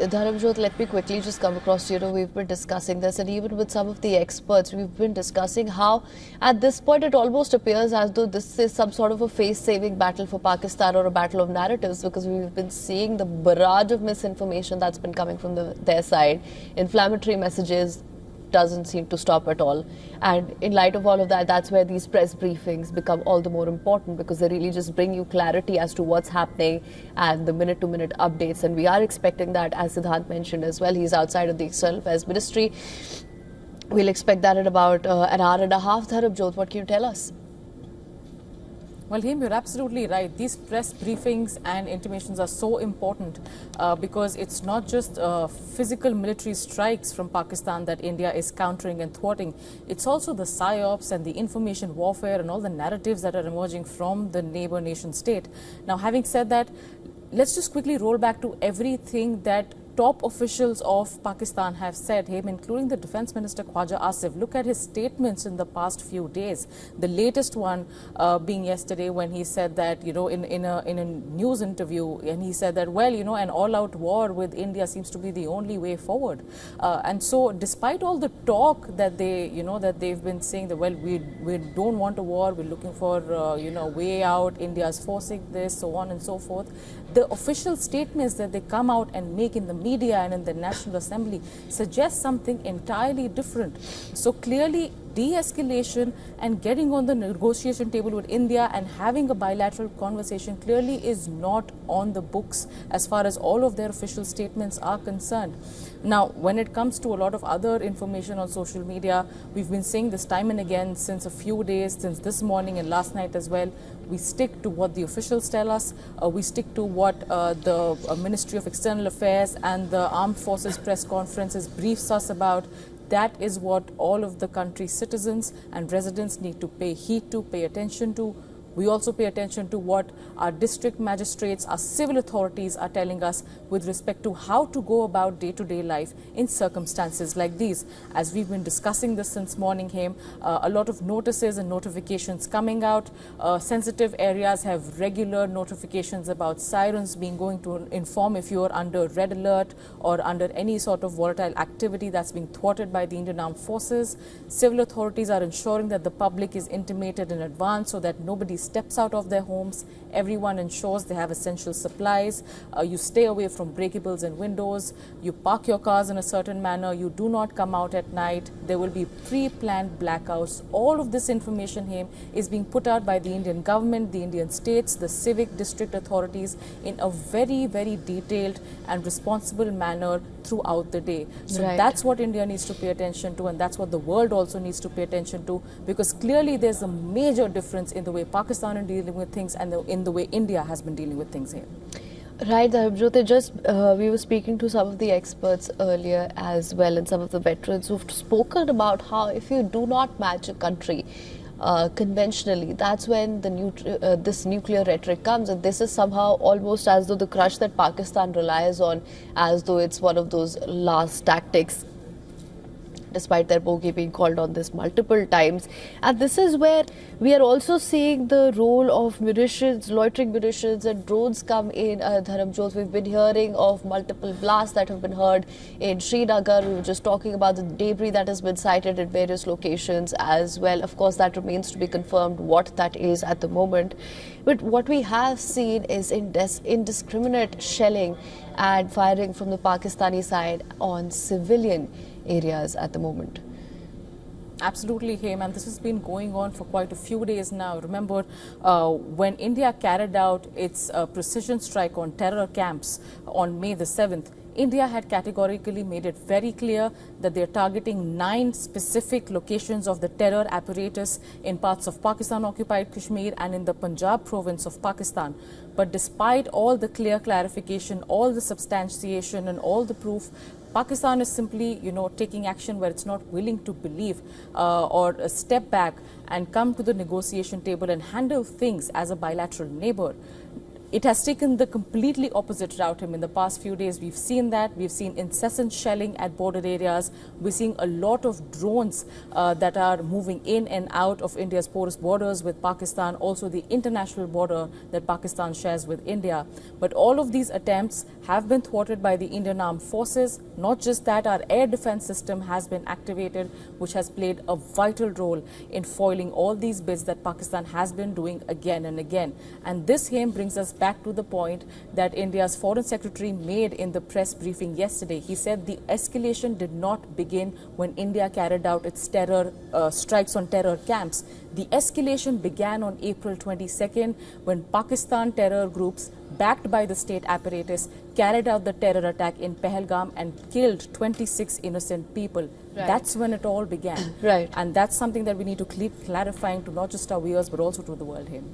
Dharamjot, let me quickly just come across, we've been discussing this, and even with some of the experts, we've been discussing how at this point it almost appears as though this is some sort of a face-saving battle for Pakistan or a battle of narratives, because we've been seeing the barrage of misinformation that's been coming from their side, inflammatory messages, doesn't seem to stop at all. And in light of all of that, that's where these press briefings become all the more important, because they really just bring you clarity as to what's happening and the minute-to-minute updates. And we are expecting that, as Siddhant mentioned as well. He's outside of the External Affairs Ministry. We'll expect that in about an hour and a half. Dharamjot, what can you tell us? Well, Him, you're absolutely right. These press briefings and intimations are so important because it's not just physical military strikes from Pakistan that India is countering and thwarting. It's also the psyops and the information warfare and all the narratives that are emerging from the neighbor nation state. Now, having said that, let's just quickly roll back to everything that top officials of Pakistan have said, including the Defence Minister Khwaja Asif. Look at his statements in the past few days. The latest one being yesterday, when he said that, in a news interview, and he said that, well, an all-out war with India seems to be the only way forward. And so, despite all the talk that they've been saying that, well, we don't want a war, we're looking for a way out, India's forcing this, so on and so forth, the official statements that they come out and make in the media and in the National Assembly suggest something entirely different. So clearly, de-escalation and getting on the negotiation table with India and having a bilateral conversation clearly is not on the books as far as all of their official statements are concerned. Now, when it comes to a lot of other information on social media, we've been saying this time and again since a few days, since this morning and last night as well, we stick to what the officials tell us. We stick to what the Ministry of External Affairs and the Armed Forces press conferences briefs us about. That is what all of the country's citizens and residents need to pay heed to, pay attention to. We also pay attention to what our district magistrates, our civil authorities are telling us with respect to how to go about day-to-day life in circumstances like these. As we've been discussing this since morning, a lot of notices and notifications coming out. Sensitive areas have regular notifications about sirens going to inform if you're under red alert or under any sort of volatile activity that's being thwarted by the Indian Armed Forces. Civil authorities are ensuring that the public is intimated in advance so that nobody steps out of their homes. Everyone ensures they have essential supplies. You stay away from breakables and windows. You park your cars in a certain manner. You do not come out at night. There will be pre-planned blackouts. All of this information is being put out by the Indian government, the Indian states, the civic district authorities in a very, very detailed and responsible manner throughout the day. So that's what India needs to pay attention to, and that's what the world also needs to pay attention to, because clearly there's a major difference in the way Pakistan is dealing with things and in the way India has been dealing with things here. Right, we were speaking to some of the experts earlier as well, and some of the veterans who've spoken about how if you do not match a country conventionally, that's when the this nuclear rhetoric comes, and this is somehow almost as though the crush that Pakistan relies on, as though it's one of those last tactics, despite their bogey being called on this multiple times. And this is where we are also seeing the role of munitions, loitering munitions and drones come in. Dharamjot, we've been hearing of multiple blasts that have been heard in Srinagar. We were just talking about the debris that has been sighted in various locations as well. Of course, that remains to be confirmed what that is at the moment. But what we have seen is indiscriminate shelling and firing from the Pakistani side on civilian areas at the moment. Absolutely, and this has been going on for quite a few days now. Remember, when India carried out its precision strike on terror camps on May the 7th, India had categorically made it very clear that they're targeting 9 specific locations of the terror apparatus in parts of Pakistan-occupied Kashmir and in the Punjab province of Pakistan. But despite all the clear clarification, all the substantiation and all the proof, Pakistan is simply, taking action where it's not willing to believe or step back and come to the negotiation table and handle things as a bilateral neighbor. It has taken the completely opposite route. In the past few days, we've seen that. We've seen incessant shelling at border areas. We're seeing a lot of drones that are moving in and out of India's porous borders with Pakistan, also the international border that Pakistan shares with India. But all of these attempts have been thwarted by the Indian Armed Forces. Not just that, our air defense system has been activated, which has played a vital role in foiling all these bids that Pakistan has been doing again and again. And this brings us back to the point that India's Foreign Secretary made in the press briefing yesterday. He said the escalation did not begin when India carried out its terror strikes on terror camps. The escalation began on April 22nd when Pakistan terror groups backed by the state apparatus carried out the terror attack in Pahalgam and killed 26 innocent people. Right. That's when it all began. Right. And that's something that we need to keep clarifying to not just our viewers but also to the world here.